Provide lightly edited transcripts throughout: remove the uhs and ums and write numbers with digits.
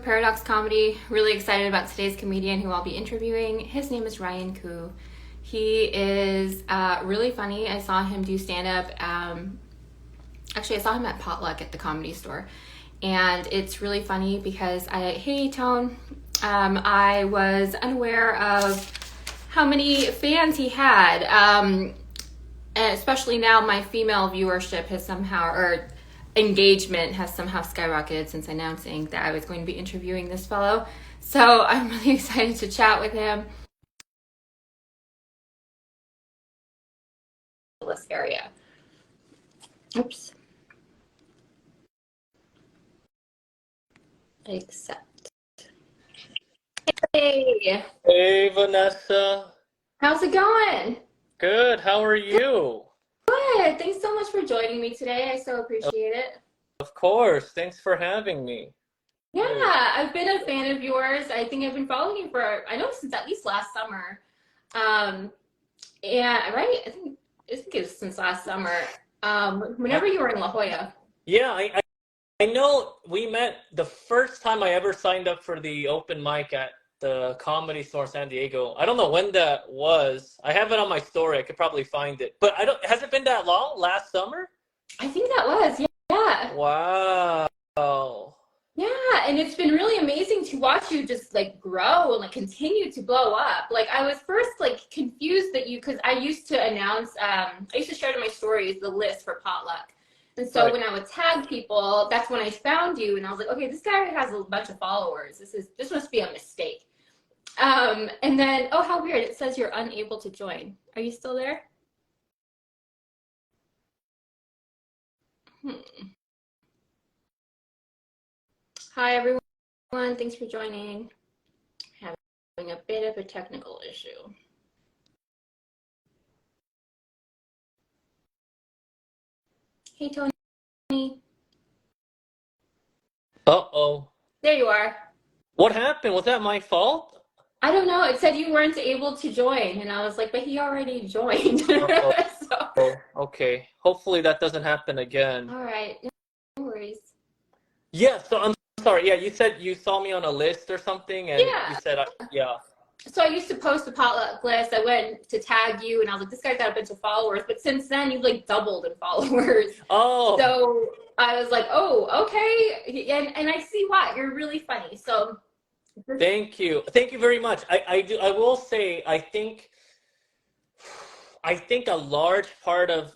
with Paradox Comedy. Really excited about today's comedian who I'll be interviewing. His name is Ryan Koo. He is really funny. I saw him do stand-up. Actually, I saw him at Potluck at the Comedy Store. And it's really funny because hey, Tone, I was unaware of how many fans he had. And especially now my female viewership has somehow, or engagement has somehow skyrocketed since announcing that I was going to be interviewing this fellow. So I'm really excited to chat with him. This area. Oops. Accept. Hey. Hey, Vanessa. How's it going? Good. How are you? Good. Thanks so much for joining me today. I so appreciate it. Of course. Thanks for having me. Yeah, I've been a fan of yours. I think I've been following you for, I know, since at least last summer. Yeah, right? I think it was since last summer. Whenever you were in La Jolla. Yeah, I know we met the first time I ever signed up for the open mic at the Comedy Store in San Diego. I don't know when that was. I have it on my story. I could probably find it. But has it been that long? Last summer? I think that was, yeah. Wow. Yeah, and it's been really amazing to watch you just like grow and like continue to blow up. Like I was first like confused that because I used to announce, I used to share to my stories the list for Potluck. And so Right. when I would tag people, that's when I found you, and I was like, okay, this guy has a bunch of followers. This must be a mistake. And then, oh, how weird! It says you're unable to join. Are you still there? Hi everyone. Thanks for joining. Having a bit of a technical issue. Hey Tony. Uh-oh. There you are. What happened? Was that my fault? I don't know. It said you weren't able to join, and I was like, but he already joined. Uh-oh. So, Okay. Hopefully that doesn't happen again. all right, no worries. Yeah, so I'm sorry. Yeah, you said you saw me on a list or something, and you Yeah. said, yeah. So I used to post a potluck list. I went to tag you, and I was like, this guy's got a bunch of followers. But since then, you've like doubled in followers. Oh, So I was like, oh, okay. And I see why. You're really funny. So thank you. Thank you very much. I will say, I think a large part of,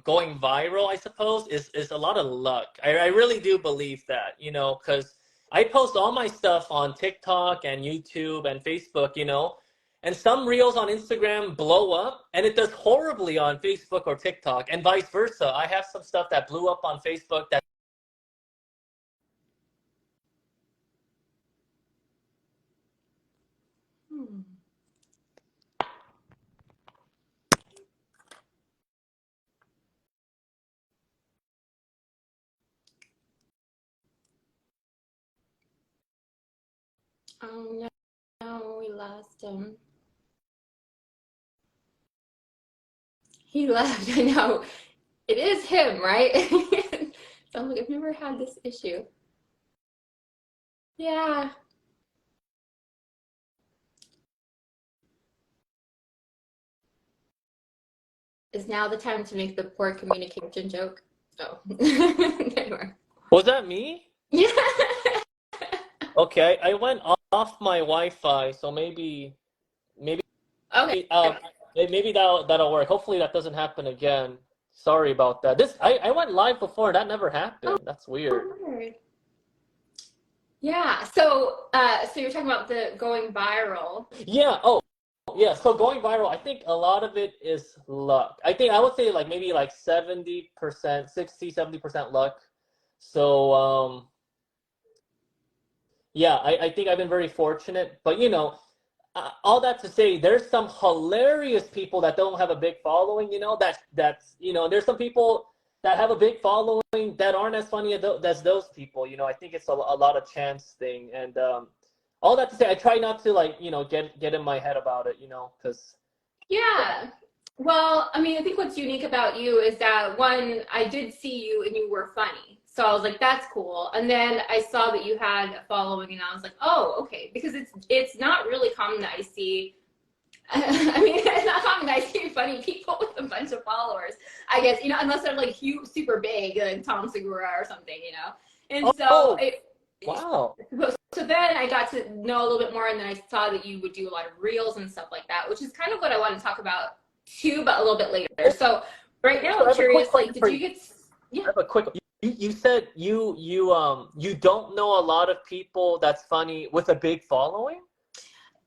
going viral, I suppose, is a lot of luck. I really do believe that, because I post all my stuff on TikTok and YouTube and Facebook, and some reels on Instagram blow up and it does horribly on Facebook or TikTok, and vice versa. I have some stuff that blew up on Facebook that oh no, we lost him. He left. I know. It is him, right? So I'm like, I've never had this issue. Yeah. Is now the time to make the poor communication joke? Oh. Anyway. was that me? Yeah. Okay, I went off my Wi-Fi, so maybe Okay. maybe that'll work. Hopefully that doesn't happen again. Sorry about that. I went live before and that never happened. That's weird. Weird. Yeah. So you're talking about the going viral. Yeah. Oh, yeah. So going viral, I think a lot of it is luck. I think I would say like maybe like 70%, 60, 70% luck. So yeah, I think I've been very fortunate. But all that to say, there's some hilarious people that don't have a big following. There's some people that have a big following that aren't as funny as those people. I think it's a lot of chance thing. And all that to say, I try not to get in my head about it. Because Yeah. Well, I mean, I think what's unique about you is that one, I did see you and you were funny. So I was like, that's cool. And then I saw that you had a following, and I was like, oh, okay, because it's not really common that I see. I mean, it's not common that I see funny people with a bunch of followers. I guess, you know, unless they're like huge, super big, like Tom Segura or something, you know. And so Oh, wow. so then I got to know a little bit more, and then I saw that you would do a lot of reels and stuff like that, which is kind of what I want to talk about too, but a little bit later. So right now, So I I'm have a quick curious, like, question did for you you. get? I Yeah. have a quick. You said you don't know a lot of people that's funny with a big following.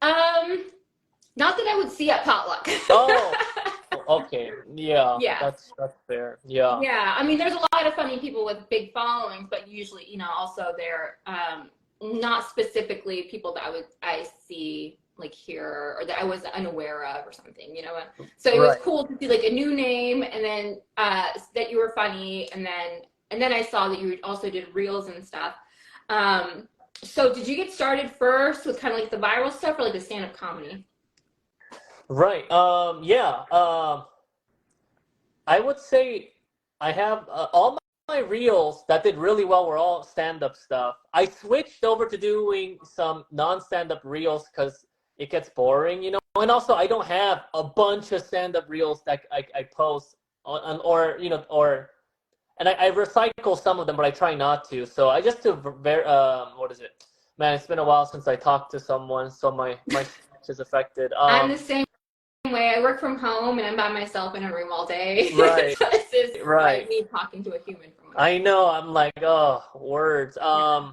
Um, Not that I would see at potluck. Oh, okay. Yeah, Yeah. that's fair. Yeah. Yeah, I mean, there's a lot of funny people with big followings, but usually, you know, also they're not specifically people that I see like here or that I was unaware of or something, you know. So it was Right. cool to see like a new name, and then that you were funny, and then I saw that you also did reels and stuff. Um, so did you get started first with kind of like the viral stuff or like the stand-up comedy? Right. Yeah. I would say I have all my reels that did really well were all stand-up stuff. I switched over to doing some non-stand-up reels because it gets boring, you know. And also, I don't have a bunch of stand-up reels that I post on or you know or and I recycle some of them, but I try not to. So I just do what is it? Man, it's been a while since I talked to someone, so my speech is affected. I'm the same way. I work from home and I'm by myself in a room all day. Right, So this is like right. me talking to a human for once. I know. I'm like, oh, words. Yeah.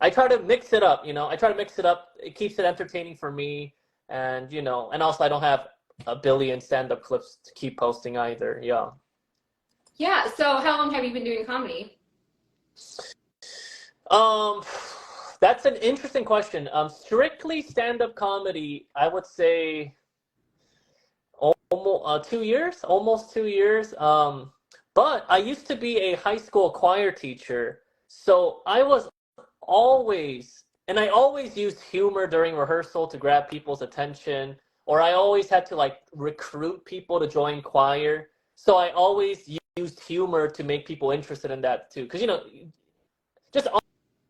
I try to mix it up. I try to mix it up. It keeps it entertaining for me, and and also I don't have a billion stand-up clips to keep posting either. Yeah. Yeah. So how long have you been doing comedy? Um, that's an interesting question. Strictly stand-up comedy, I would say almost 2 years, almost 2 years. But I used to be a high school choir teacher, so I was always, and I always used humor during rehearsal to grab people's attention, or I always had to like recruit people to join choir. So I always used humor to make people interested in that too. Because, just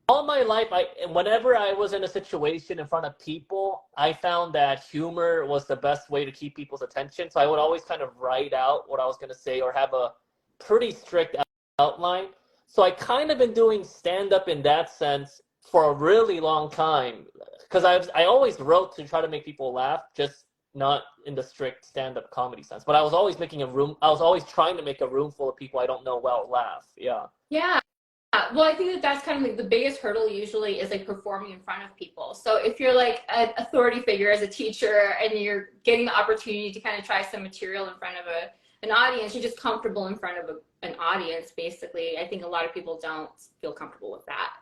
all my life, whenever I was in a situation in front of people, I found that humor was the best way to keep people's attention. So I would always kind of write out what I was going to say or have a pretty strict outline. So I kind of been doing stand up in that sense for a really long time because I always wrote to try to make people laugh, just not in the strict stand up comedy sense. But I was always making a room. I was always trying to make a room full of people I don't know well laugh. Yeah. Yeah. Well, I think that that's kind of like the biggest hurdle usually is like performing in front of people. So if you're like an authority figure as a teacher and you're getting the opportunity to kind of try some material in front of an audience, you're just comfortable in front of an audience, basically. I think a lot of people don't feel comfortable with that.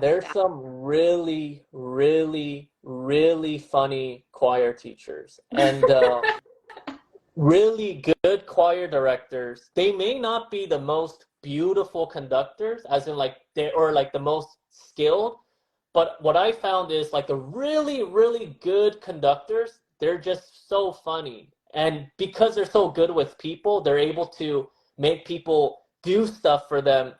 There's some really, really, really funny choir teachers and really good choir directors. They may not be the most beautiful conductors, as in like they or like the most skilled, but what I found is like the really, really good conductors, they're just so funny. And because they're so good with people, they're able to make people do stuff for them,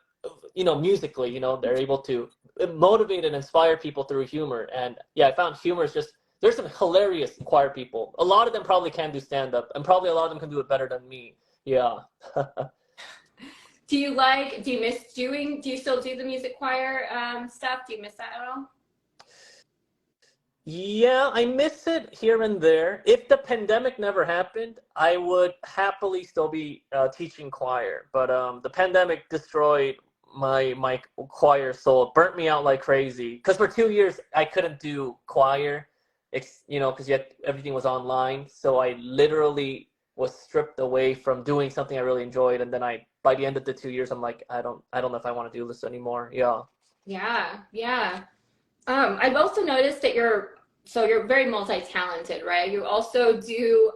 musically, they're able to motivate and inspire people through humor. And yeah, I found humor is just there's some hilarious choir people. A lot of them probably can do stand up, and probably a lot of them can do it better than me. Yeah. Do you still do the music choir stuff? Do you miss that at all? Yeah, I miss it here and there. If the pandemic never happened, I would happily still be teaching choir. But the pandemic destroyed my choir soul. It burnt me out like crazy. Because for 2 years I couldn't do choir, because yet everything was online. So I literally was stripped away from doing something I really enjoyed. And then by the end of the 2 years, I'm like, I don't know if I want to do this anymore. Yeah. Yeah, yeah. I've also noticed that you're very multi-talented, right? You also do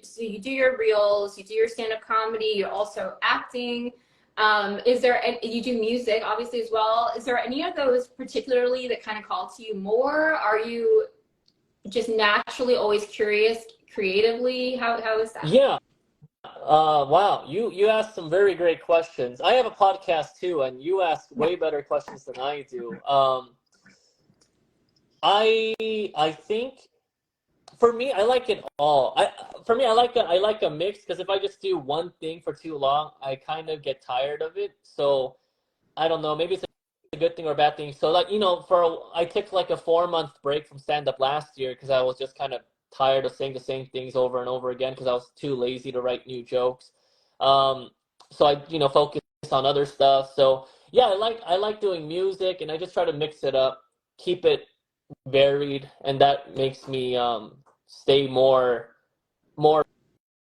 so you do your reels, you do your stand-up comedy, you're also acting. You do music obviously as well. Is there any of those particularly that kind of call to you more? Are you just naturally always curious creatively? How is that? Yeah. Wow, you asked some very great questions. I have a podcast too, and you ask way better questions than I do. I think for me, I like it all. For me, I like a mix because if I just do one thing for too long, I kind of get tired of it. So I don't know, maybe it's a good thing or a bad thing. So like, I took like a 4 month break from stand up last year because I was just kind of tired of saying the same things over and over again because I was too lazy to write new jokes. Um, so I, focus on other stuff. So yeah, I like doing music and I just try to mix it up, keep it varied, and that makes me stay more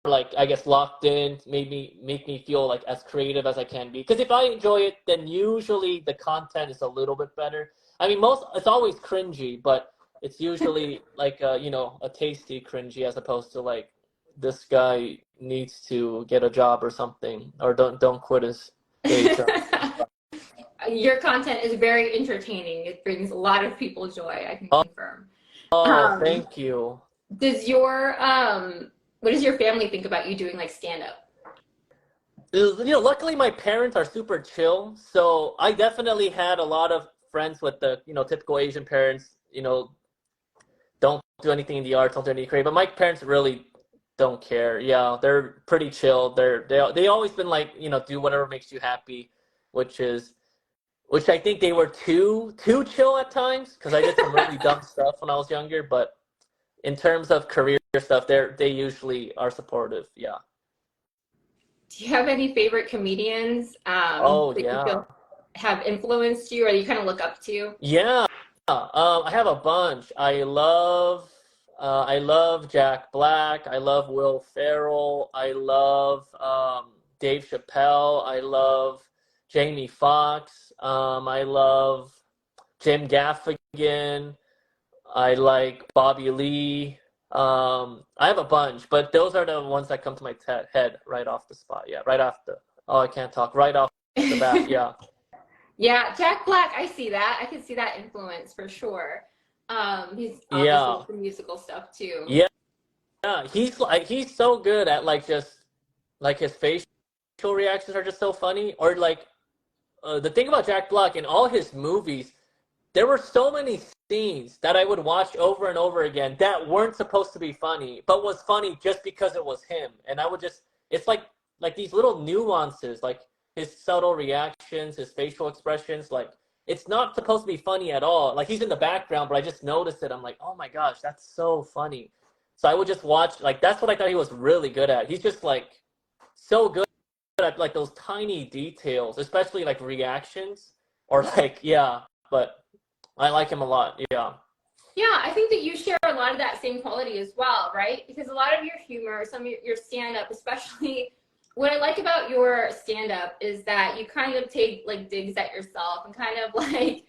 like I guess locked in, make me feel like as creative as I can be. Because if I enjoy it, then usually the content is a little bit better. I mean, most it's always cringy, but it's usually like a tasty cringy as opposed to like this guy needs to get a job or something, or don't quit his day job. Your content is very entertaining. It brings a lot of people joy, I can Oh, confirm. oh, Um, thank you. does your what does your family think about you doing like stand up? Luckily my parents are super chill, so I definitely had a lot of friends with the typical Asian parents. Don't do anything in the arts, don't do anything creative. But my parents really don't care. Yeah, they're pretty chill. They always been like, do whatever makes you happy, which is which I think they were too chill at times because I did some really dumb stuff when I was younger. But in terms of career stuff, they usually are supportive. Yeah. Do you have any favorite comedians Oh that you yeah. feel have influenced you or you kind of look up to? Yeah. I have a bunch. I love Jack Black. I love Will Ferrell. I love Dave Chappelle. I love Jamie Foxx. I love Jim Gaffigan. I like Bobby Lee. I have a bunch, but those are the ones that come to my head right off the spot. Yeah, right off the. Oh, I can't talk. Right off the bat. Yeah. Yeah, Jack Black, I see that. I can see that influence for sure. He's obviously Yeah. the musical stuff too. Yeah. Yeah, he's so good at like just like his facial reactions are just so funny. Or like the thing about Jack Black in all his movies, there were so many scenes that I would watch over and over again that weren't supposed to be funny, but was funny just because it was him. And I would just it's like these little nuances, like his subtle reactions, his facial expressions, like it's not supposed to be funny at all. Like he's in the background, but I just noticed it. I'm like, oh my gosh, that's so funny. So I would just watch like that's what I thought he was really good at. He's just like so good at like those tiny details, especially like reactions or like yeah, but I like him a lot. Yeah. Yeah, I think that you share a lot of that same quality as well, right? Because a lot of your humor, some of your stand up, especially what I like about your stand up is that you kind of take like digs at yourself and kind of like,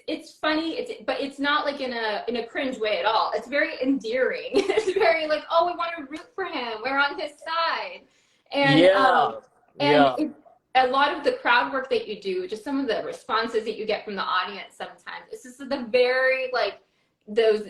it's funny, but it's not like in a cringe way at all. It's very endearing. It's very like, oh, we want to root for him. We're on his side. And Yeah. and Yeah. it, a lot of the crowd work that you do, just some of the responses that you get from the audience sometimes, it's just the very like those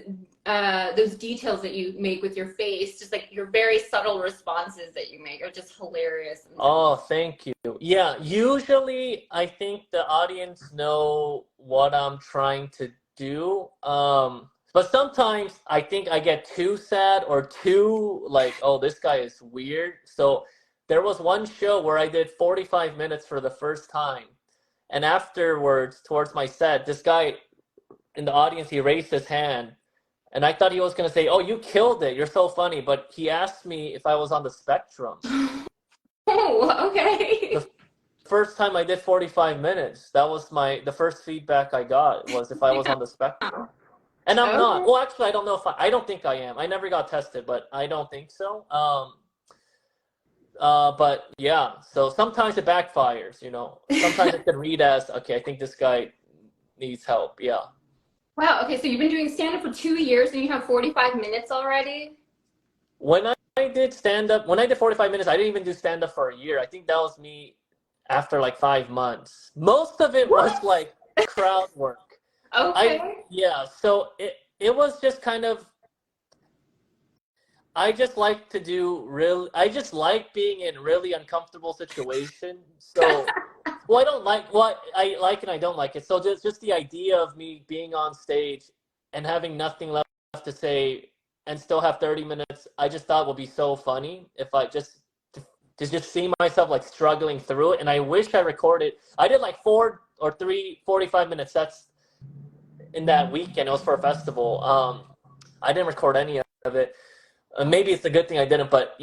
details that you make with your face, just like your very subtle responses that you make are just hilarious sometimes. Oh, thank you. Yeah, usually I think the audience know what I'm trying to do. But sometimes I think I get too sad or too like, oh, this guy is weird. So there was one show where I did 45 minutes for the first time. And afterwards, towards my set, this guy in the audience, he raised his hand. And I thought he was going to say, oh, you killed it. You're so funny. But he asked me if I was on the spectrum. Oh, okay. The first time I did 45 minutes, that was the first feedback I got was if I was Yeah. on the spectrum. And I'm not. Okay. Well, actually, I don't know if I don't think I am. I never got tested, but I don't think so. But yeah, so sometimes it backfires. Sometimes it can read as, okay, I think this guy needs help. Yeah. Wow. Okay. So you've been doing stand up for 2 years and you have 45 minutes already? When I did stand up, when I did 45 minutes, I didn't even do stand up for a year. I think that was me after like 5 months. Most of it was What? like crowd work. I Okay. yeah, so it was just kind of I just like to do real. I just like being in really uncomfortable situations. So, well, I don't like what I like and I don't like it. So just the idea of me being on stage and having nothing left to say and still have 30 minutes, I just thought would be so funny if I to just see myself like struggling through it. And I wish I recorded. I did like 45-minute sets in that weekend. It was for a festival. I didn't record any of it. Maybe it's a good thing I didn't, but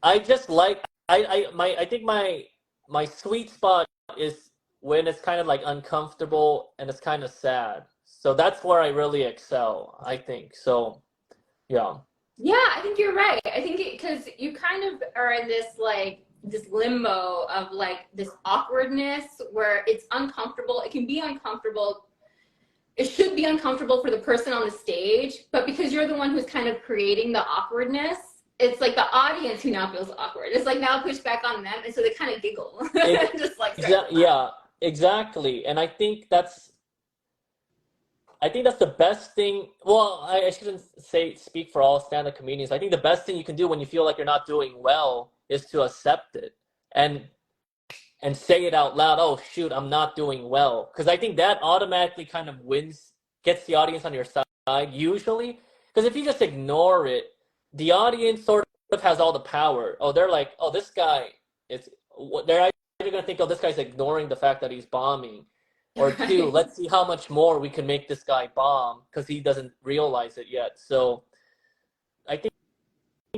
I just like I think my sweet spot is when it's kind of like uncomfortable and it's kind of sad. So that's where I really excel, I think. So yeah. Yeah, I think you're right. I think because you kind of are in this like this limbo of like this awkwardness where it's uncomfortable. It can be uncomfortable. It should be uncomfortable for the person on the stage, but because you're the one who's kind of creating the awkwardness, it's like the audience who now feels awkward. It's like now push back on them, and so they kind of giggle, just like yeah, exactly. And I think that's the best thing. Well, I shouldn't speak for all stand-up comedians. I think the best thing you can do when you feel like you're not doing well is to accept it and say it out loud. Oh shoot, I'm not doing well. Because I think that automatically kind of gets the audience on your side usually. Because if you just ignore it, the audience sort of has all the power. Oh, they're like, oh, this guy is. They're either gonna think, oh, this guy's ignoring the fact that he's bombing. Or two, right. let's see how much more we can make this guy bomb because he doesn't realize it yet. So I think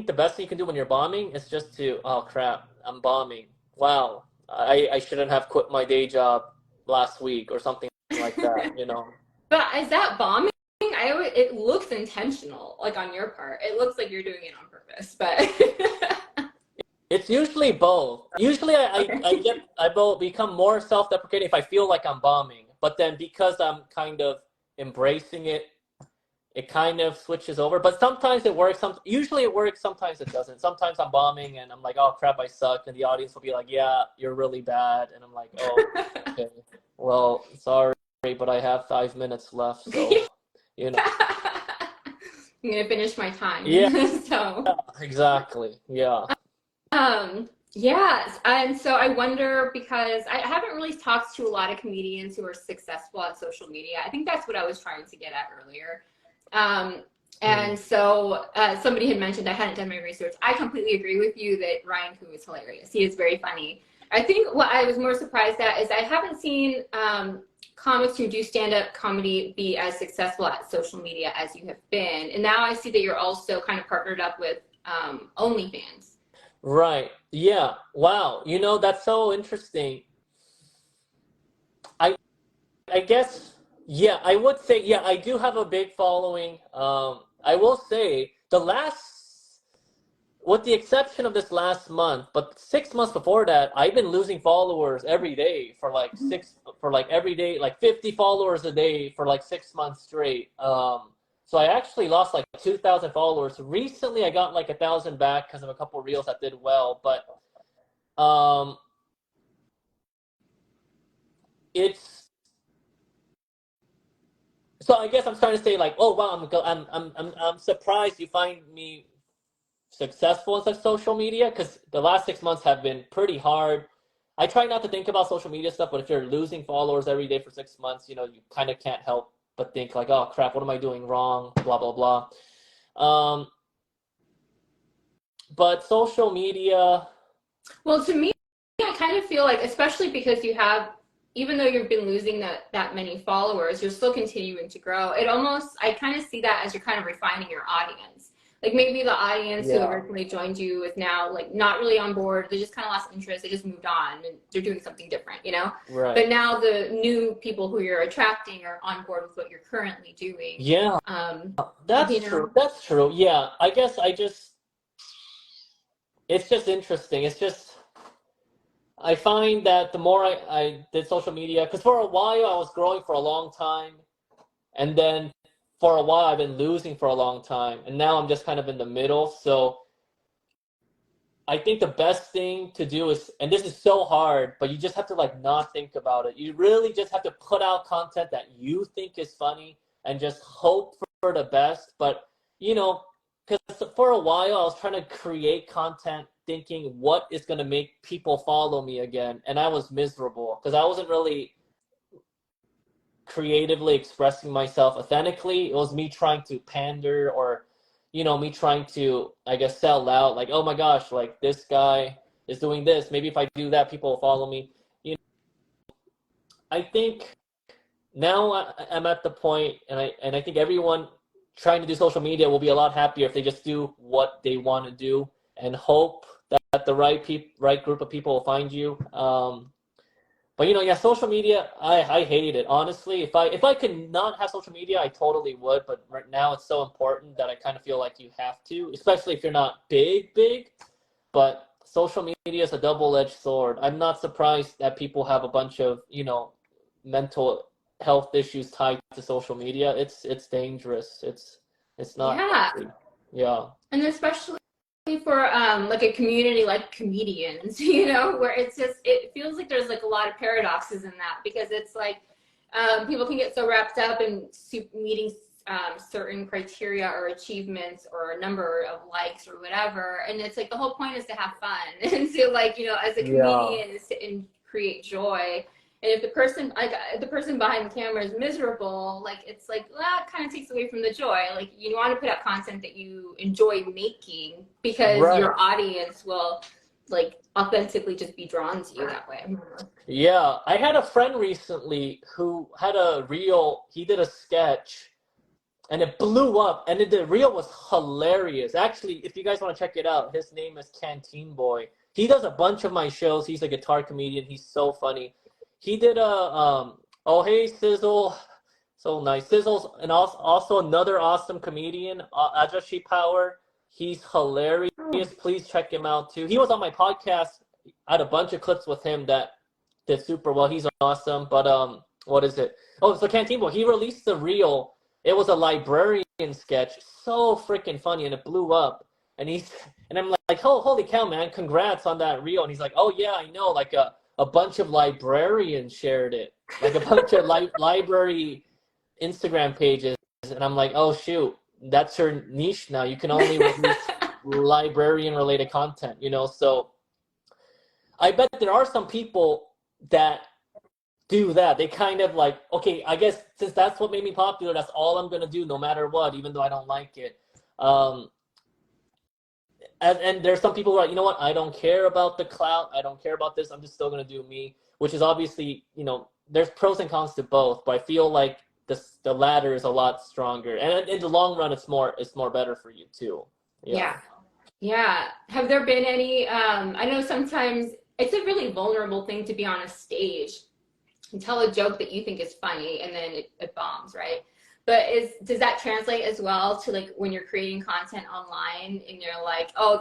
the best thing you can do when you're bombing is just to, oh crap, I'm bombing. Wow, I shouldn't have quit my day job last week or something like that, you know. But is that bombing? It looks intentional, like on your part. It looks like you're doing it on purpose, but It's usually both. Usually I both become more self-deprecating if I feel like I'm bombing. But then because I'm kind of embracing it, it kind of switches over. But sometimes it works. Usually it works. Sometimes it doesn't. Sometimes I'm bombing and I'm like, oh crap, I suck. And the audience will be like, yeah, you're really bad. And I'm like, oh, okay. Well, sorry, but I have 5 minutes left. So, you know. I'm gonna finish my time. Yeah, So exactly. Yeah. yes. And so I wonder because I haven't really talked to a lot of comedians who are successful at social media. I think that's what I was trying to get at earlier. And so somebody had mentioned I hadn't done my research. I completely agree with you that Ryan Koo is hilarious. He is very funny. I think what I was more surprised at is I haven't seen comics who do stand-up comedy be as successful at social media as you have been. And now I see that you're also kind of partnered up with OnlyFans. Right. Yeah. Wow. You know, that's so interesting. I I guess yeah, I would say yeah, I do have a big following. I will say with the exception of this last month, but 6 months before that, I've been losing followers every day for like every day, like 50 followers a day for like 6 months straight. So I actually lost like 2,000 followers. Recently, I got like 1,000 back because of a couple of reels that did well. But it's so I guess I'm trying to say like, oh wow, I'm surprised you find me successful in such social media because the last 6 months have been pretty hard. I try not to think about social media stuff, but if you're losing followers every day for 6 months, you know, you kind of can't help but think like, oh crap, what am I doing wrong? Blah blah blah. Um, but social media. Well, to me, I kind of feel like, especially because you have, even though you've been losing that many followers, you're still continuing to grow. It almost, I kind of see that as you're kind of refining your audience. Like maybe the audience who originally joined you is now like not really on board. They just kind of lost interest. They just moved on and they're doing something different, you know? Right. But now the new people who you're attracting are on board with what you're currently doing. Yeah, that's true. That's true. Yeah, I guess it's just interesting. It's just, I find that the more I did social media, because for a while I was growing for a long time, and then for a while I've been losing for a long time, and now I'm just kind of in the middle. So I think the best thing to do is, and this is so hard, but you just have to like not think about it. You really just have to put out content that you think is funny and just hope for the best. But you know, because for a while I was trying to create content thinking what is going to make people follow me again, and I was miserable because I wasn't really creatively expressing myself authentically. It was me trying to pander, or me trying to, I guess, sell out, like, oh my gosh, like this guy is doing this, maybe if I do that people will follow me. I think now I'm at the point, and I think everyone trying to do social media will be a lot happier if they just do what they want to do and hope that the right group of people will find you. But yeah, social media, I hate it honestly. If I could not have social media, I totally would. But right now, it's so important that I kind of feel like you have to, especially if you're not big. But social media is a double-edged sword. I'm not surprised that people have a bunch of mental health issues tied to social media. It's dangerous. It's not Yeah. healthy. Yeah. And especially for like a community like comedians, where it feels like there's like a lot of paradoxes in that, because it's like people can get so wrapped up in meeting certain criteria or achievements or a number of likes or whatever, and it's like the whole point is to have fun and so, like, as a Yeah. comedian, is to create joy. And if the person behind the camera is miserable, like, it's like, well, that kind of takes away from the joy. Like, you want to put out content that you enjoy making, because Right. your audience will, like, authentically just be drawn to you that way. Yeah, I had a friend recently who had a reel. He did a sketch, and it blew up. And the reel was hilarious. Actually, if you guys want to check it out, his name is Canteen Boy. He does a bunch of my shows. He's a guitar comedian. He's so funny. He did a oh hey Sizzle, so nice. Sizzle's and also another awesome comedian, Ajashi Power. He's hilarious. Please check him out too. He was on my podcast. I had a bunch of clips with him that did super well. He's awesome. But what is it? Oh, so Canteen Boy. He released the reel. It was a librarian sketch, so freaking funny, and it blew up. And I'm like, oh, holy cow, man! Congrats on that reel. And he's like, oh yeah, I know. Like a bunch of librarians shared it, like a bunch of library Instagram pages. And I'm like, oh shoot, that's your niche now. You can only release librarian related content, So I bet there are some people that do that. They kind of like, okay, I guess since that's what made me popular, that's all I'm gonna do, no matter what, even though I don't like it. And there's some people who are like, you know what, I don't care about the clout, I don't care about this, I'm just still gonna do me, which is obviously, there's pros and cons to both, but I feel like the latter is a lot stronger, and in the long run, it's more better for you too. Yeah. Yeah. Have there been any, I know sometimes it's a really vulnerable thing to be on a stage and tell a joke that you think is funny, and then it bombs, right? But does that translate as well to, like, when you're creating content online and you're like, oh,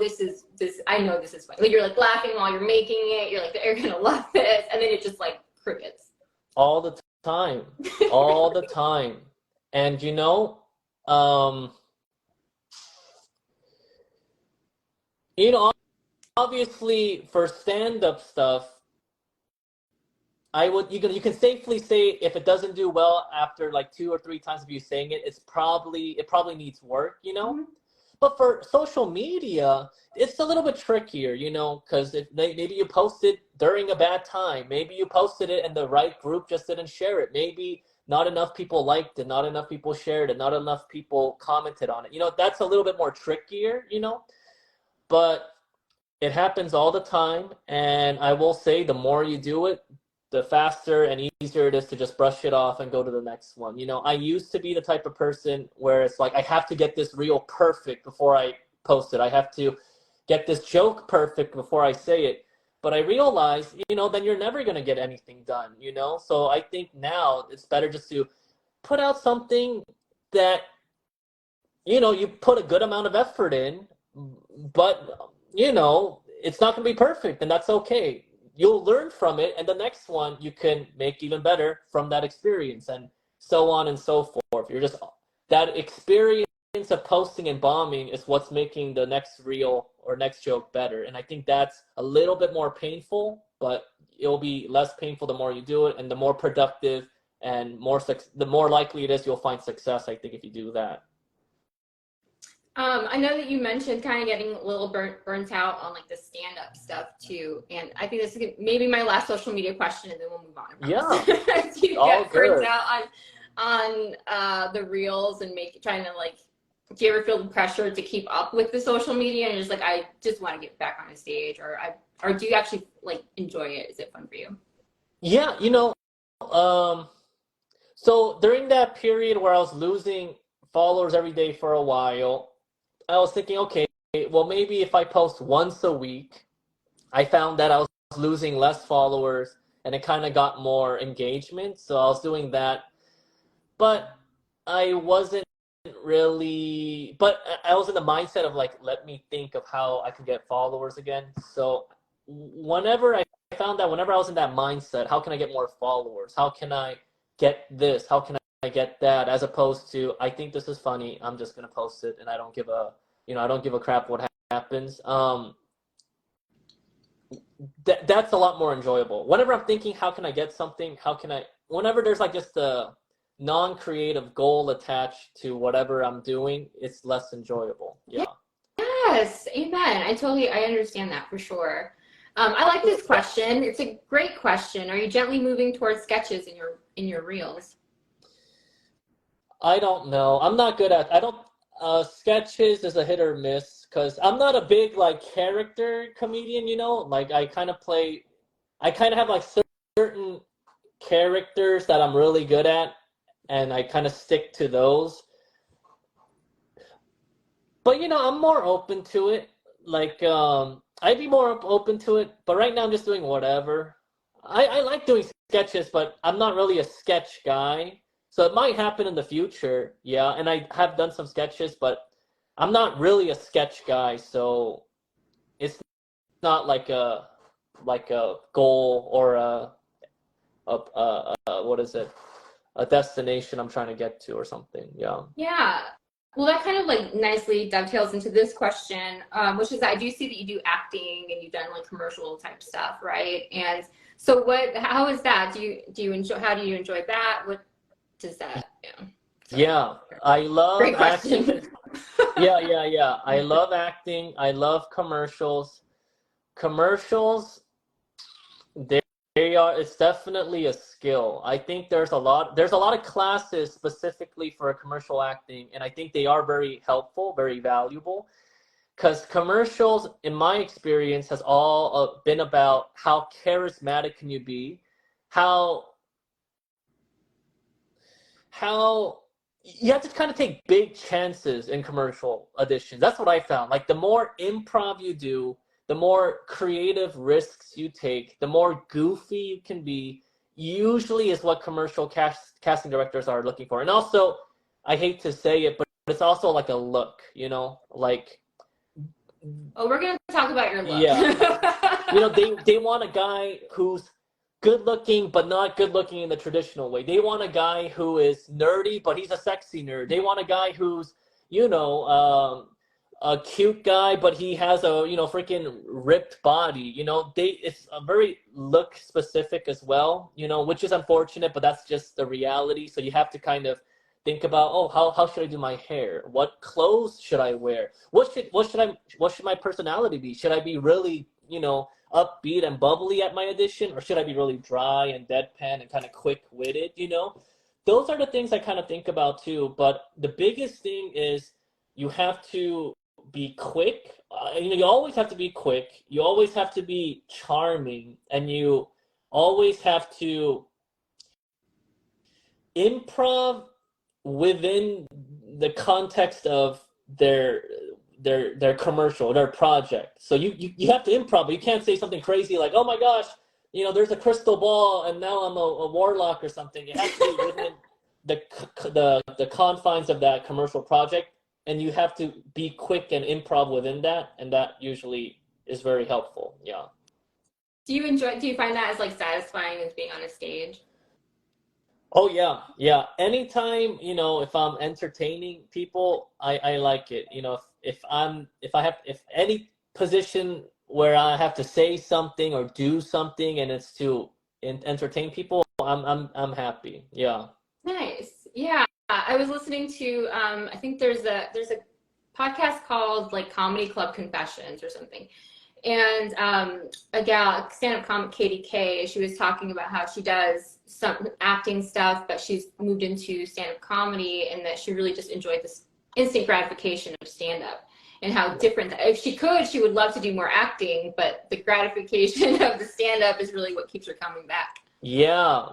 I know this is funny. Like, you're like laughing while you're making it. You're like, they're gonna love this, and then it just like crickets. All the time. All the time. And um, obviously for stand-up stuff, you can safely say if it doesn't do well after like 2 or 3 times of you saying it, it probably needs work. Mm-hmm. But for social media, it's a little bit trickier, because if maybe you posted during a bad time, maybe you posted it and the right group just didn't share it, maybe not enough people liked it, not enough people shared it, not enough people commented on it. That's a little bit more trickier, but it happens all the time. And I will say, the more you do it, the faster and easier it is to just brush it off and go to the next one. I used to be the type of person where it's like, I have to get this reel perfect before I post it. I have to get this joke perfect before I say it. But I realized, then you're never going to get anything done, So I think now it's better just to put out something that, you put a good amount of effort in, but, it's not going to be perfect, and that's okay. You'll learn from it, and the next one you can make even better from that experience, and so on and so forth. You're just that experience of posting and bombing is what's making the next reel or next joke better. And I think that's a little bit more painful, but it'll be less painful the more you do it, and the more productive and the more likely it is you'll find success, I think, if you do that. I know that you mentioned kind of getting a little burnt out on like the stand-up stuff too, and I think this is maybe my last social media question, and then we'll move on. I Yeah, promise. Do you all get burnt good. out on the reels and trying to like? Do you ever feel the pressure to keep up with the social media, and you're just like, I just want to get back on a stage, or do you actually like enjoy it? Is it fun for you? Yeah, um, so during that period where I was losing followers every day for a while, I was thinking, okay, well, maybe if I post once a week, I found that I was losing less followers and it kind of got more engagement. So I was doing that, but I wasn't really, but I was in the mindset of like, let me think of how I can get followers again. So whenever I found that whenever I was in that mindset, how can I get more followers? How can I get this? How can I get that? As opposed to, I think this is funny, I'm just gonna post it and I don't give a, I don't give a crap what happens. That's a lot more enjoyable. Whenever I'm thinking, how can I get something? How can I? Whenever there's like just a non-creative goal attached to whatever I'm doing, it's less enjoyable. Yeah. Yes, amen. I understand that for sure. I like this question. It's a great question. Are you gently moving towards sketches in your reels? I don't know. I'm not good at. I don't. Sketches is a hit or miss because I'm not a big like character comedian. Like I kind of play. I kind of have like certain characters that I'm really good at, and I kind of stick to those. But I'm more open to it. Like, I'd be more open to it. But right now, I'm just doing whatever. I like doing sketches, but I'm not really a sketch guy. So it might happen in the future, yeah. And I have done some sketches, but I'm not really a sketch guy. So it's not like a goal or what is it? A destination I'm trying to get to or something. Yeah. Yeah. Well, that kind of like nicely dovetails into this question, which is I do see that you do acting and you've done like commercial type stuff, right? And so how is that? Do you enjoy, how do you enjoy that? What does that, yeah. Sorry. Yeah, I love Great acting. question. Yeah, yeah, yeah. I love acting. I love commercials. Commercials, they, they are, it's definitely a skill. I think there's a lot of classes specifically for commercial acting, and I think they are very helpful, very valuable. Because commercials, in my experience, has all been about how charismatic can you be, how how you have to kind of take big chances in commercial auditions. That's what I found. Like the more improv you do, the more creative risks you take, the more goofy you can be. Usually, is what commercial casting directors are looking for. And also, I hate to say it, but it's also like a look. Like Oh, we're gonna talk about your look. yeah, they want a guy who's good looking but not good looking in the traditional way. They want a guy who is nerdy but he's a sexy nerd. They want a guy who's you know a cute guy but he has a freaking ripped body. It's a very look specific as well. Which is unfortunate, but that's just the reality. So you have to kind of think about, oh, how should I do my hair? What clothes should I wear? What should my personality be? Should I be really upbeat and bubbly at my audition, or should I be really dry and deadpan and kind of quick-witted? Those are the things I kind of think about too. But the biggest thing is you have to be quick. You always have to be quick. You always have to be charming, and you always have to improv within the context of their commercial, their project. So you have to improv, but you can't say something crazy like, "Oh my gosh, there's a crystal ball, and now I'm a warlock" or something. It has to be within the confines of that commercial project, and you have to be quick and improv within that, and that usually is very helpful. Yeah. Do you find that as like satisfying as being on a stage? Oh yeah, yeah. Anytime, if I'm entertaining people, I like it. If any position where I have to say something or do something and it's to entertain people, I'm happy. Yeah. Nice. Yeah. I was listening to I think there's a podcast called like Comedy Club Confessions or something. And a gal, stand-up comic Katie K, she was talking about how she does some acting stuff, but she's moved into stand-up comedy, and that she really just enjoyed this instant gratification of stand-up, and how different if she could, she would love to do more acting, but the gratification of the stand-up is really what keeps her coming back. Yeah,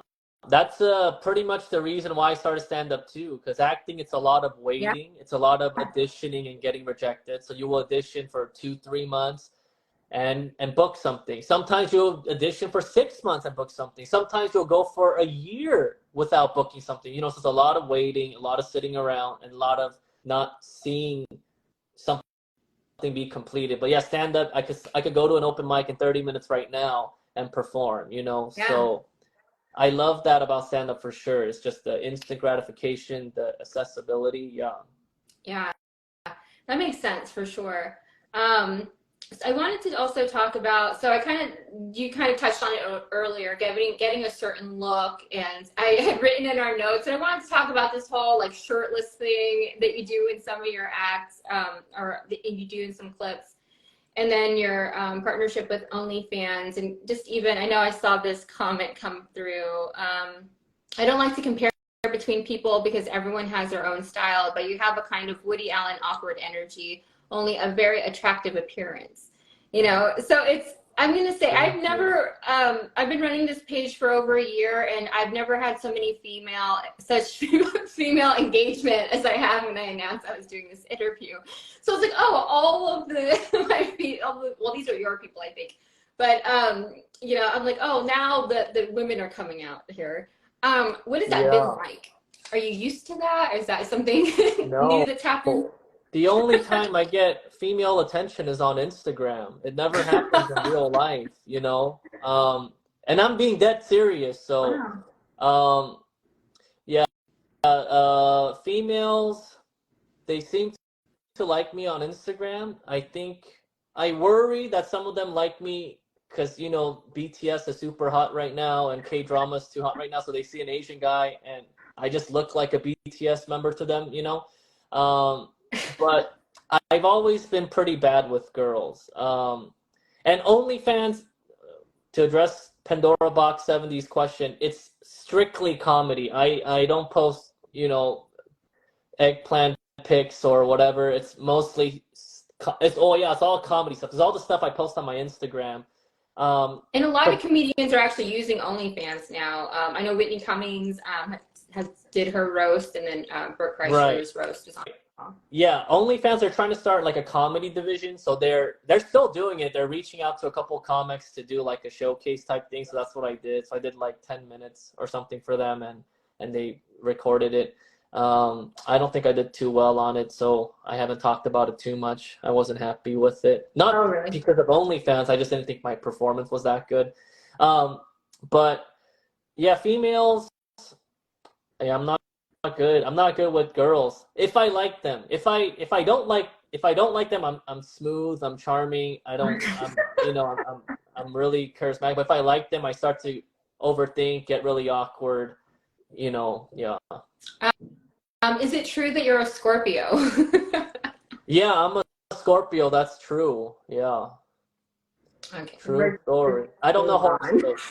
that's pretty much the reason why I started stand-up too, because acting, it's a lot of waiting. It's a lot of auditioning and getting rejected. So you will audition for 2-3 months and book something. Sometimes you'll audition for 6 months and book something. Sometimes you'll go for a year without booking something. So it's a lot of waiting, a lot of sitting around, and a lot of not seeing something be completed. But yeah, stand up, I could go to an open mic in 30 minutes right now and perform. So I love that about stand up for sure. It's just the instant gratification, the accessibility. Yeah, that makes sense for sure. I wanted to also talk about, so you kind of touched on it earlier, getting a certain look, and I had written in our notes, and I wanted to talk about this whole like shirtless thing that you do in some of your acts, or that you do in some clips, and then your partnership with OnlyFans, and just even, I know I saw this comment come through. I don't like to compare between people because everyone has their own style, but you have a kind of Woody Allen awkward energy, only a very attractive appearance, so I'm going to say I've been running this page for over a year, and I've never had so many such female engagement as I have when I announced I was doing this interview. So it's like, all of well, these are your people, I think, but I'm like, now the women are coming out here. What has that been like? Are you used to that? Is that something new that's happened? The only time I get female attention is on Instagram. It never happens in real life, and I'm being dead serious. So, yeah, females, they seem to like me on Instagram. I think I worry that some of them like me because, BTS is super hot right now and K-drama is too hot right now. So they see an Asian guy and I just look like a BTS member to them, But I've always been pretty bad with girls. And OnlyFans, to address Pandora Box 70's question, it's strictly comedy. I don't post, eggplant pics or whatever. It's mostly, it's all comedy stuff. It's all the stuff I post on my Instagram. And a lot of comedians are actually using OnlyFans now. I know Whitney Cummings did her roast, and then Bert Kreischer's roast is on. Yeah, OnlyFans are trying to start like a comedy division, so they're still doing it. They're reaching out to a couple of comics to do like a showcase type thing. So that's what I did. So I did like 10 minutes or something for them, and they recorded it. I don't think I did too well on it, so I haven't talked about it too much. I wasn't happy with it. Not because of OnlyFans. I just didn't think my performance was that good. But yeah, females. Yeah, I'm not good. I'm not good with girls. If I like them, if I don't like them, I'm smooth. I'm charming. I'm really charismatic. But if I like them, I start to overthink, get really awkward. Yeah. Is it true that you're a Scorpio? Yeah, I'm a Scorpio. That's true. Yeah. Okay. True story. I don't know horoscopes.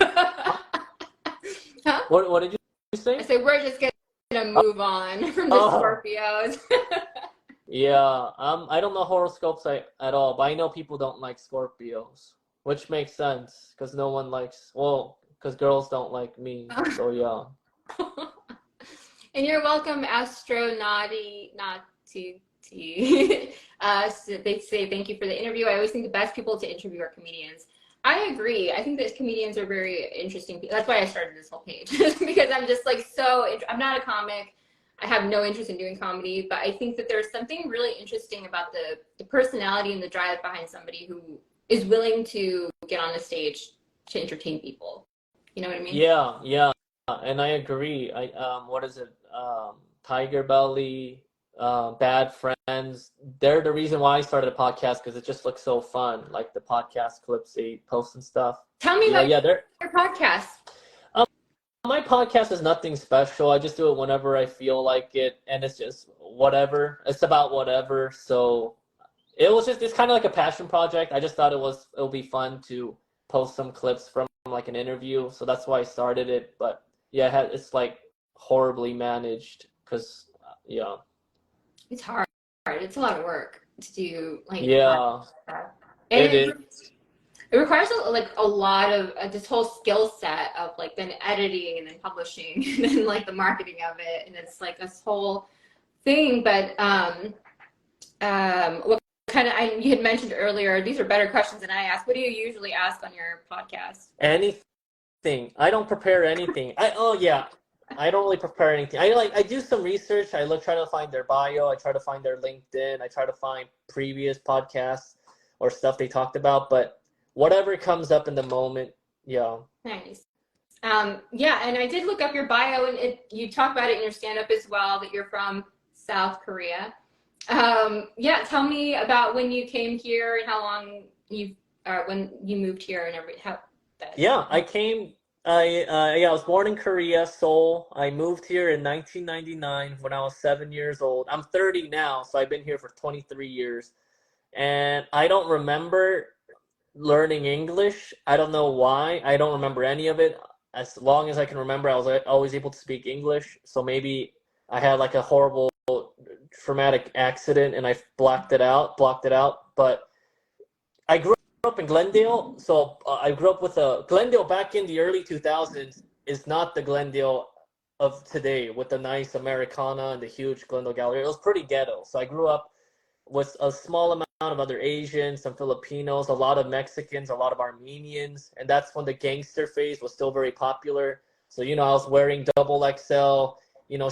Huh? What did you say? I say we're just gonna move on from the Scorpios. Yeah, I don't know horoscopes at all, but I know people don't like Scorpios, which makes sense because because girls don't like me. So yeah. And you're welcome, Astronauty, so they say thank you for the interview. I always think the best people to interview are comedians. I agree. I think that comedians are very interesting. That's why I started this whole page, because I'm just like I'm not a comic. I have no interest in doing comedy, but I think that there's something really interesting about the personality and the drive behind somebody who is willing to get on a stage to entertain people. You know what I mean? Yeah, and I agree. What is it? Tiger Belly, Bad Friends. They're the reason why I started a podcast because it just looks so fun. Like the podcast clips they post and stuff. Tell me about your podcast. my podcast is nothing special. I just do it whenever I feel like it, and it's just whatever. It's about whatever. So it's kind of like a passion project. I just thought it'll be fun to post some clips from like an interview. So that's why I started it. But yeah, it's like horribly managed because yeah, It's hard. It's a lot of work to do like yeah, that. And it is. it requires like a lot of this whole skill set of like then editing and then publishing and then like the marketing of it, and it's like this whole thing. But what kind of you had mentioned earlier, these are better questions than I asked. What do you usually ask on your podcast? Anything. I don't prepare anything. Oh yeah. I don't really prepare anything. I do some research. Try to find their bio. I try to find their LinkedIn. I try to find previous podcasts or stuff they talked about, but whatever comes up in the moment, yeah. Nice. Yeah, and I did look up your bio, and you talk about it in your stand-up as well, that you're from South Korea. Yeah, tell me about when you came here and how long when you moved here and how that. Yeah, I came. I was born in Korea, Seoul. I moved here in 1999 when I was 7 years old. I'm 30 now, so I've been here for 23 years, and I don't remember learning English. I don't know why. I don't remember any of it. As long as I can remember, I was always able to speak English. So maybe I had like a horrible traumatic accident and I blocked it out. But I grew up in Glendale. So I grew up with Glendale back in the early 2000s is not the Glendale of today with the nice Americana and the huge Glendale Gallery. It was pretty ghetto. So I grew up with a small amount of other Asians, some Filipinos, a lot of Mexicans, a lot of Armenians, and that's when the gangster phase was still very popular. So, I was wearing double XL,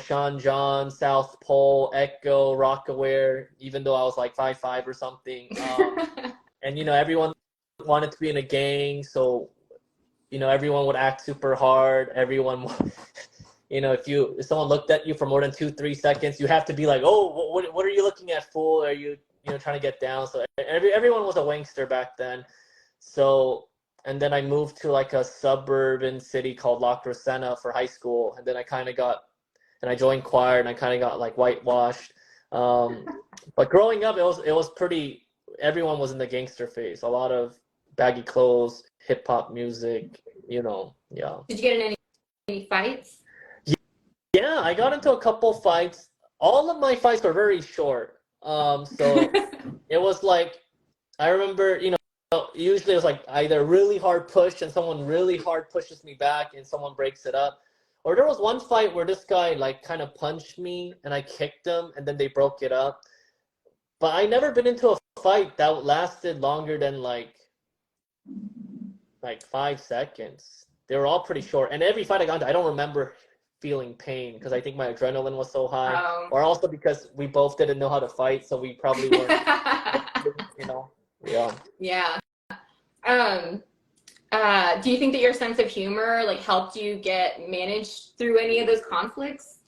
Sean John, South Pole, Echo, Rockaware, even though I was like 5'5" or something. And, everyone wanted to be in a gang, so, everyone would act super hard. Everyone if someone looked at you for more than 2-3 seconds, you have to be like, oh, what are you looking at, fool? Are you trying to get down? So everyone was a wankster back then. So, and then I moved to like a suburban city called La Crescenta for high school, and then I joined choir, and I kind of got like whitewashed. But growing up, it was pretty. Everyone was in the gangster phase. A lot of baggy clothes, hip hop music. Yeah. Did you get in any fights? Yeah, I got into a couple fights. All of my fights were very short. So it was like, I remember, usually it was like either really hard push and someone really hard pushes me back and someone breaks it up. Or there was one fight where this guy like kind of punched me and I kicked him and then they broke it up. But I never been into a fight that lasted longer than like 5 seconds. They were all pretty short. And every fight I got into, I don't remember feeling pain because I think my adrenaline was so high, or also because we both didn't know how to fight, so we probably weren't, yeah. Yeah. Do you think that your sense of humor like helped you manage through any of those conflicts?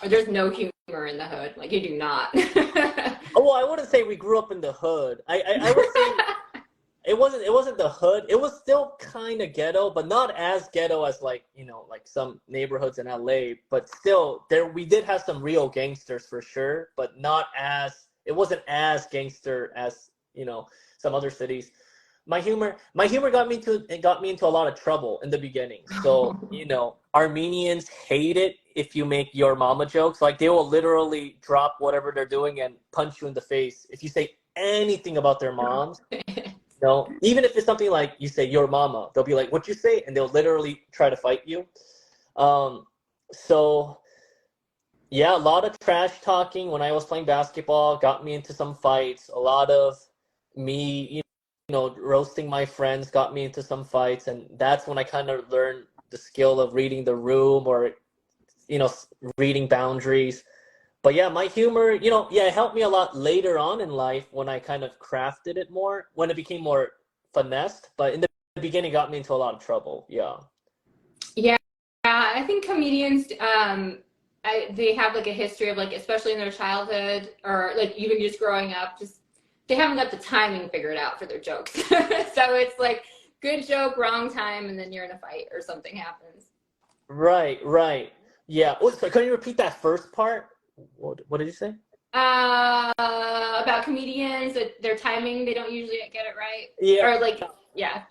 Or there's no humor in the hood, like you do not? Oh, well, I wouldn't say we grew up in the hood. I would say it wasn't the hood. It was still kind of ghetto, but not as ghetto as like some neighborhoods in LA. But still, we did have some real gangsters for sure, but it wasn't as gangster as some other cities. My humor got me into a lot of trouble in the beginning. So Armenians hate it if you make your mama jokes. Like they will literally drop whatever they're doing and punch you in the face if you say anything about their moms. Even if it's something like you say your mama, they'll be like, "What'd you say?" And they'll literally try to fight you. So yeah, a lot of trash talking when I was playing basketball got me into some fights. A lot of me, roasting my friends got me into some fights, and that's when I kind of learned the skill of reading the room or reading boundaries. But yeah, my humor, it helped me a lot later on in life when I kind of crafted it more, when it became more finessed. But in the beginning, it got me into a lot of trouble. Yeah. Yeah, I think comedians, they have like a history of like, especially in their childhood or like even just growing up, just they haven't got the timing figured out for their jokes. So it's like good joke, wrong time, and then you're in a fight or something happens. Right. Yeah. Oh, so can you repeat that first part? What did you say? About comedians, that their timing, they don't usually get it right. Yeah, Or like, yeah,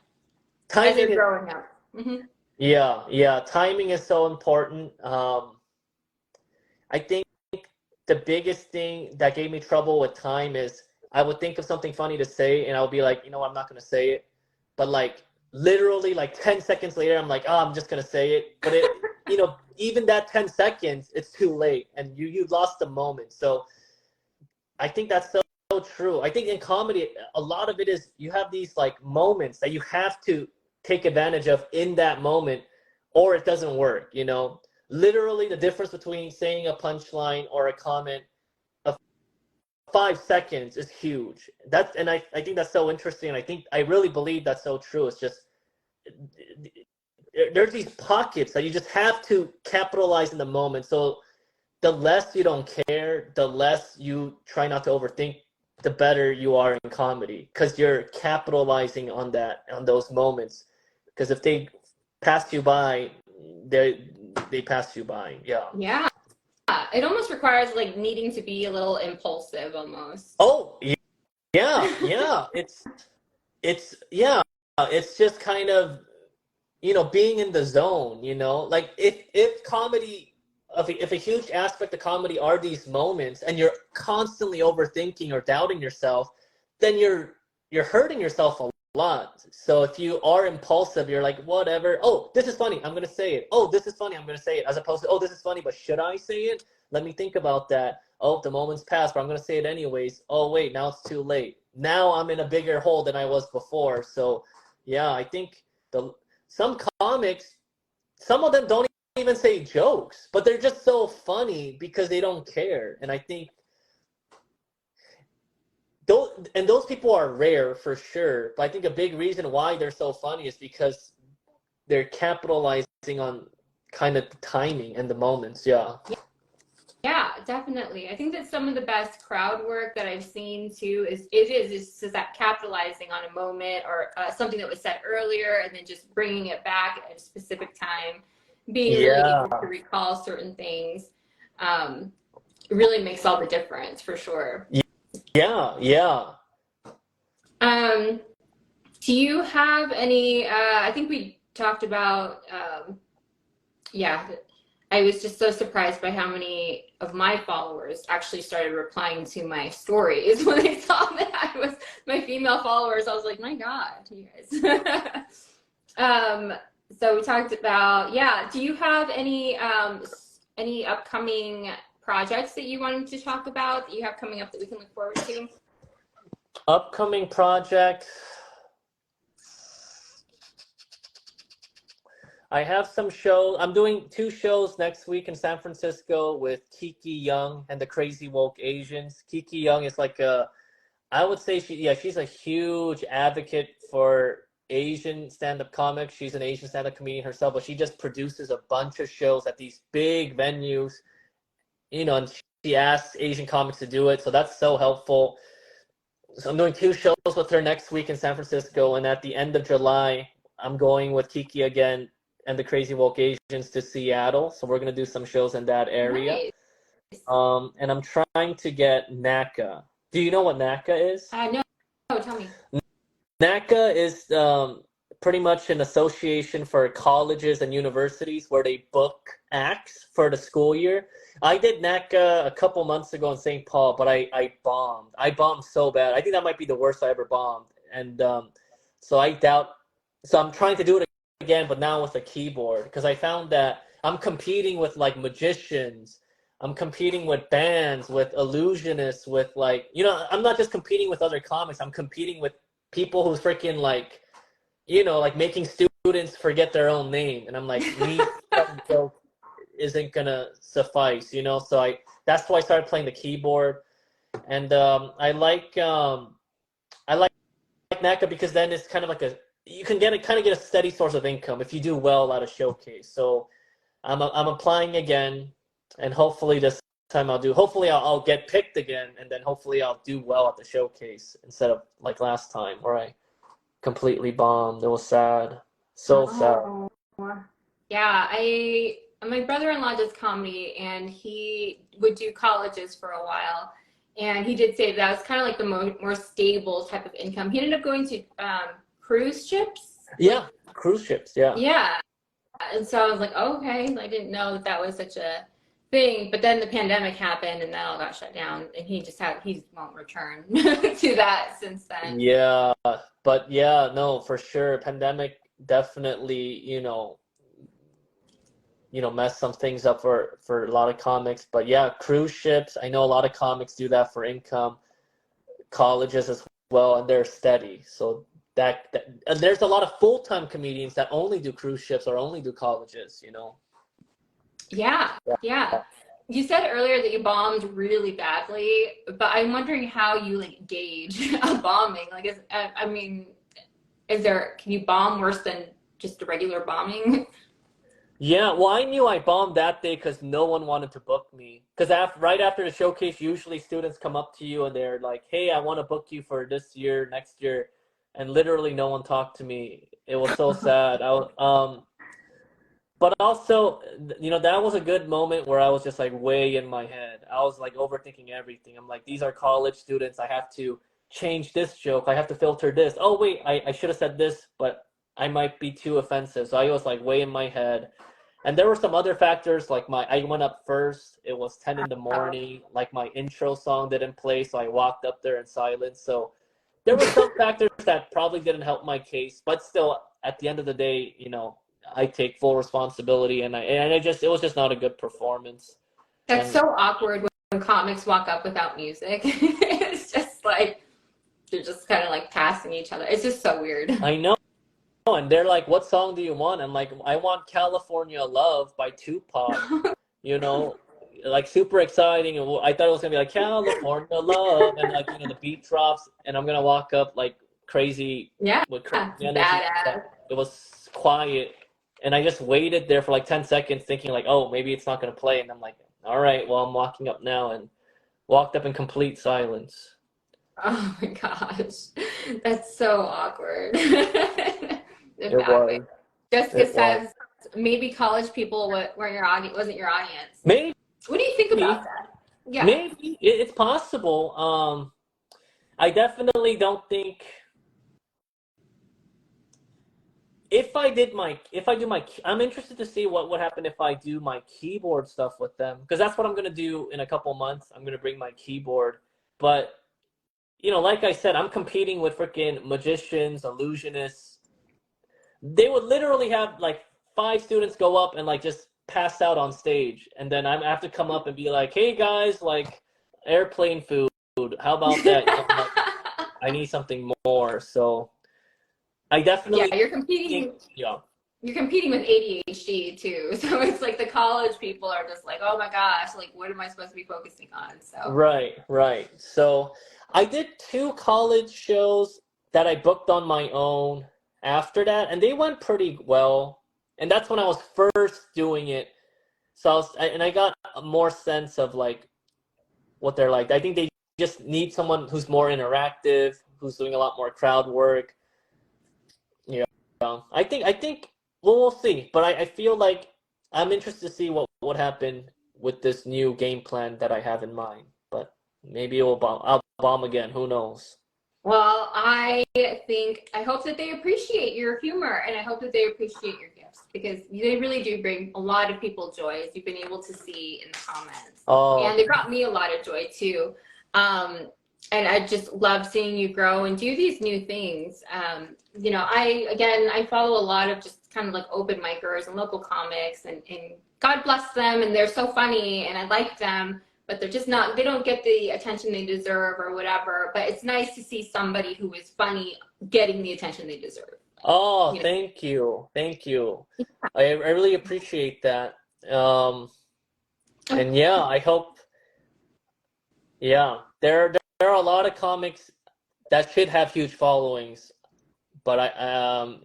as they're timing. growing up. Hmm. Yeah. Timing is so important. I think the biggest thing that gave me trouble with time is I would think of something funny to say and I would be like, you know, I'm not gonna say it. But like literally like 10 seconds later, I'm like, oh, I'm just gonna say it. But even that 10 seconds, it's too late and you lost the moment. So I think that's so true. I think in comedy, a lot of it is you have these like moments that you have to take advantage of in that moment, or it doesn't work. Literally the difference between saying a punchline or a comment of 5 seconds is huge. I think that's so interesting. And I really believe that's so true. It's just there's these pockets that you just have to capitalize in the moment. So the less you don't care, the less you try not to overthink, the better you are in comedy because you're capitalizing on those moments. Because if they pass you by, they pass you by. Yeah. Yeah. It almost requires like needing to be a little impulsive almost. Oh, yeah. It's just kind of being in the zone. Like if comedy, if a huge aspect of comedy are these moments, and you're constantly overthinking or doubting yourself, then you're hurting yourself a lot. So if you are impulsive, you're like, whatever. Oh, this is funny. I'm gonna say it. Oh, this is funny. I'm gonna say it. As opposed to, oh, this is funny, but should I say it? Let me think about that. Oh, the moment's passed, but I'm gonna say it anyways. Oh, wait, now it's too late. Now I'm in a bigger hole than I was before. So, yeah, I think some comics, some of them don't even say jokes, but they're just so funny because they don't care. And I think those people are rare for sure. But I think a big reason why they're so funny is because they're capitalizing on kind of the timing and the moments. Yeah. Yeah, definitely. I think that some of the best crowd work that I've seen too is that capitalizing on a moment or something that was said earlier and then just bringing it back at a specific time, being really Yeah. able to recall certain things, really makes all the difference for sure. Yeah. Um, do you have any, I think we talked about, yeah, I was just so surprised by how many of my followers actually started replying to my stories when they saw that I was my female followers. I was like, my God, you guys. So we talked about, yeah. Do you have any upcoming projects that you wanted to talk about that you have coming up that we can look forward to? Upcoming project. I have some shows. I'm doing 2 shows next week in San Francisco with Kiki Young and the Crazy Woke Asians. Kiki Young is like I would say she's a huge advocate for Asian stand-up comics. She's an Asian stand-up comedian herself, but she just produces a bunch of shows at these big venues, and she asks Asian comics to do it. So that's so helpful. So I'm doing 2 shows with her next week in San Francisco, and at the end of July, I'm going with Kiki again and the Crazy Woke Asians to Seattle. So we're gonna do some shows in that area. Nice. And I'm trying to get NACA. Do you know what NACA is? No, tell me. NACA is pretty much an association for colleges and universities where they book acts for the school year. I did NACA a couple months ago in St. Paul, but I bombed. I bombed so bad. I think that might be the worst I ever bombed. And so I doubt. So I'm trying to do it again, but now with a keyboard because I found that I'm competing with like magicians. I'm competing with bands, with illusionists, with like, I'm not just competing with other comics. I'm competing with people who freaking like, like making students forget their own name. And I'm like, me joke isn't gonna suffice, So that's why I started playing the keyboard. And I like NACA because then it's kind of like you can get a steady source of income if you do well at a showcase. So I'm applying again, and hopefully this time hopefully I'll get picked again, and then hopefully I'll do well at the showcase instead of like last time, right? completely bombed. It was sad. So sad. Oh, yeah. My brother-in-law does comedy, and he would do colleges for a while. And he did say that was kind of like the more stable type of income. He ended up going to cruise ships. Yeah, cruise ships, yeah. Yeah. And so I was like, oh, okay. I didn't know that that was such a thing. But then the pandemic happened, and that all got shut down. And he won't return to that since then. Yeah, but yeah, no, for sure. Pandemic definitely, mess some things up for a lot of comics. But yeah, cruise ships, I know a lot of comics do that for income, colleges as well, and they're steady. So that and there's a lot of full-time comedians that only do cruise ships or only do colleges. Yeah, yeah. You said earlier that you bombed really badly, but I'm wondering how you like gauge a bombing. Like, I mean, can you bomb worse than just a regular bombing? Yeah, well, I knew I bombed that day because no one wanted to book me. Because right after the showcase, usually students come up to you and they're like, "Hey, I want to book you for this year, next year," and literally no one talked to me. It was so sad. But also, that was a good moment where I was just like way in my head. I was like overthinking everything. I'm like, these are college students. I have to change this joke. I have to filter this. Oh wait, I should have said this, but I might be too offensive. So I was like way in my head. And there were some other factors, like I went up first. It was 10 in the morning. Like my intro song didn't play, so I walked up there in silence. So there were some factors that probably didn't help my case, but still, at the end of the day, I take full responsibility, and it was just not a good performance. That's And so awkward when comics walk up without music. It's just like they're just kind of like passing each other. It's just so weird. I know, and they're like, "What song do you want?" I'm like, "I want California Love by Tupac." You know, like super exciting, and I thought it was gonna be like California Love, and like the beat drops, and I'm gonna walk up like crazy Yeah, with crazy energy. badass. It was quiet, and I just waited there for like 10 seconds, thinking like, "Oh, maybe it's not gonna play," and I'm like, "All right, well, I'm walking up now," and walked up in complete silence. Oh my gosh, that's so awkward. In It bad way. was. Jessica It was. says maybe college people weren't your audience, wasn't your audience. Maybe. What do you think about that? Yeah. Maybe it's possible. I definitely don't think I'm interested to see what would happen if I do my keyboard stuff with them, because that's what I'm gonna do in a couple months. I'm gonna bring my keyboard, but like I said, I'm competing with freaking magicians, illusionists. They would literally have like 5 students go up and like just pass out on stage, and then I have to come up and be like, "Hey guys, like airplane food. How about that?" Like, I need something more. So I Yeah, definitely you're think, competing. yeah, You're competing with ADHD too. So it's like the college people are just like, oh my gosh, like what am I supposed to be focusing on? So right, right. So I did 2 college shows that I booked on my own after that, and they went pretty well. And that's when I was first doing it. So and I got a more sense of like what they're like. I think they just need someone who's more interactive, who's doing a lot more crowd work. Yeah. I think well, we'll see. But I feel like I'm interested to see what would happen with this new game plan that I have in mind. But maybe I'll bomb again. Who knows? well, I hope that they appreciate your humor and I hope that they appreciate your gifts because they really do bring a lot of people joy, as you've been able to see in the comments. Oh, And they brought me a lot of joy too. And I just love seeing you grow and do these new things. I follow a lot of just kind of like open micers and local comics and God bless them and they're so funny and I like them, but they're just not, they don't get the attention they deserve or whatever. But it's nice to see somebody who is funny getting the attention they deserve. oh, You know? thank you, thank you. I really appreciate that. Um, and yeah, I hope. Yeah, there are a lot of comics that should have huge followings, but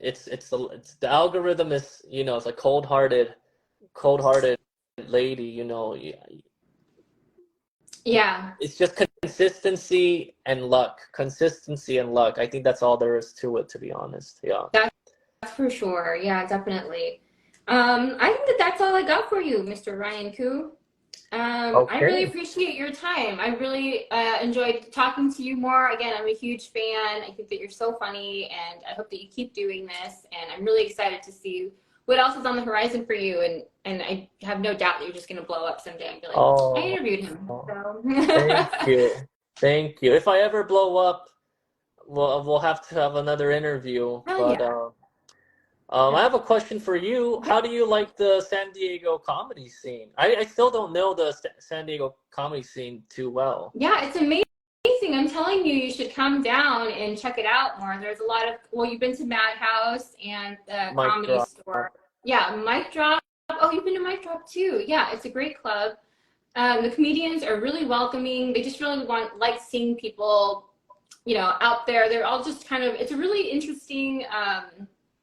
it's the algorithm is it's a cold-hearted lady. Yeah. It's just consistency and luck. Consistency and luck. I think that's all there is to it, to be honest. Yeah. That's for sure. Yeah, definitely. I think that that's all I got for you, Mr. Ryan Koo. I really Okay. appreciate your time. I really enjoyed talking to you more. Again, I'm a huge fan. I think that you're so funny, and I hope that you keep doing this. And I'm really excited to see what else is on the horizon for you. And I have no doubt that you're just going to blow up someday and be like, I Oh, interviewed him. So. thank you. Thank you. If I ever blow up, we'll have to have another interview. Hell But yeah. I have a question for you. Yeah. How do you like the San Diego comedy scene? I still don't know the San Diego comedy scene too well. Yeah, it's amazing. I'm telling you, you should come down and check it out more. There's a lot of, well, you've been to Madhouse and the Mic Comedy drop. Store. Yeah, Mic Drop. Oh, you've been to Mic Drop too. Yeah, it's a great club. The comedians are really welcoming. They just really like seeing people, out there. They're all just kind of, it's a really interesting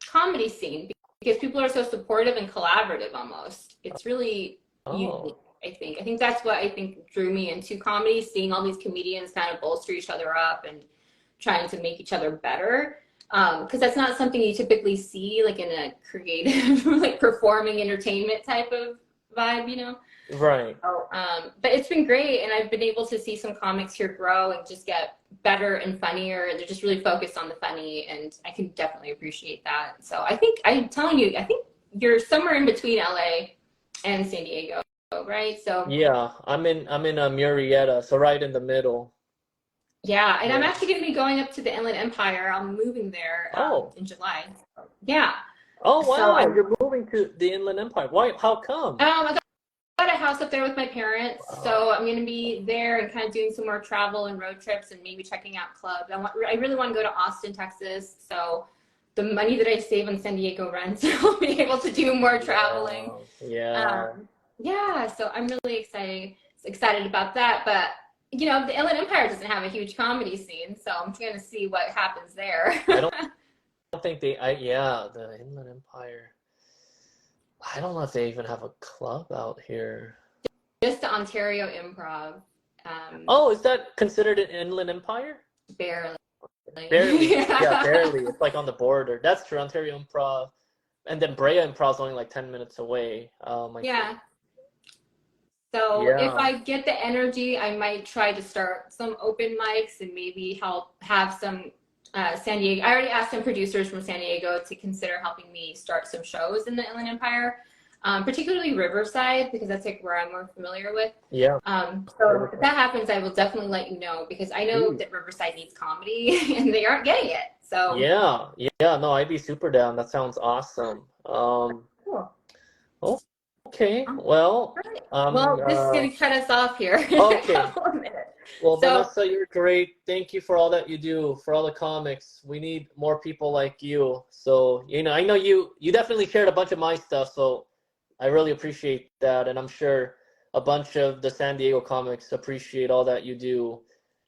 comedy scene because people are so supportive and collaborative almost. It's really unique. Oh, I think that's what I think drew me into comedy, seeing all these comedians kind of bolster each other up and trying to make each other better. Because that's not something you typically see like in a creative, like performing entertainment type of vibe. right. So, but it's been great, and I've been able to see some comics here grow and just get better and funnier. They're just really focused on the funny, and I can definitely appreciate that. So I think I'm telling you, I think you're somewhere in between LA and San Diego, right? So Yeah, I'm in Murrieta, so right in the middle. yeah, and I'm Yeah. actually going to be going up to the Inland Empire. I'm moving there Oh. in July. Yeah, Oh so wow, I'm you're moving to the Inland Empire. Why? How come? I got a house up there with my parents, Wow. so I'm going to be there and kind of doing some more travel and road trips and maybe checking out clubs. I really want to go to Austin, Texas, so the money that I save on San Diego rent, I'll be able to do more traveling. Yeah. Yeah. Yeah, so I'm really excited about that. But the Inland Empire doesn't have a huge comedy scene, so I'm going to see what happens there. I don't think yeah, the Inland Empire. I don't know if they even have a club out here. Just the Ontario Improv, Oh, is that considered an Inland Empire? barely. Barely. Yeah, Yeah. barely. It's like on the border. That's true. Ontario Improv. And then Brea Improv is only like 10 minutes away. I think. Yeah. So if Yeah. I get the energy, I might try to start some open mics and maybe help have some San Diego. I already asked some producers from San Diego to consider helping me start some shows in the Inland Empire, particularly Riverside, because that's like where I'm more familiar with. Yeah. So if that happens, I will definitely let you know because I know Ooh. that Riverside needs comedy and they aren't getting it. So Yeah. Yeah. No, I'd be super down. That sounds awesome. cool. Okay. Well, Well, this is going to cut us off here in a okay. couple of minutes. Well, So Vanessa, you're great. Thank you for all that you do, for all the comics. We need more people like you. So, I know you definitely shared a bunch of my stuff, so I really appreciate that. And I'm sure a bunch of the San Diego comics appreciate all that you do,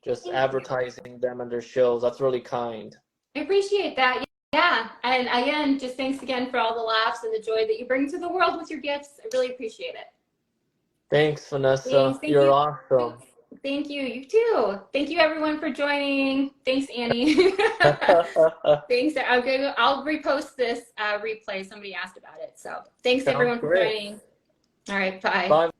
just thank you. advertising them and their shows. That's really kind. I appreciate that. Yeah. And again, just thanks again for all the laughs and the joy that you bring to the world with your gifts. I really appreciate it. Thanks, Vanessa. Thanks. Thank You're you. awesome. Thank you. You too. Thank you everyone for joining. Thanks, Annie. Thanks. I'll repost this replay. Somebody asked about it. So thanks Sounds everyone for great. joining. All right. Bye. Bye.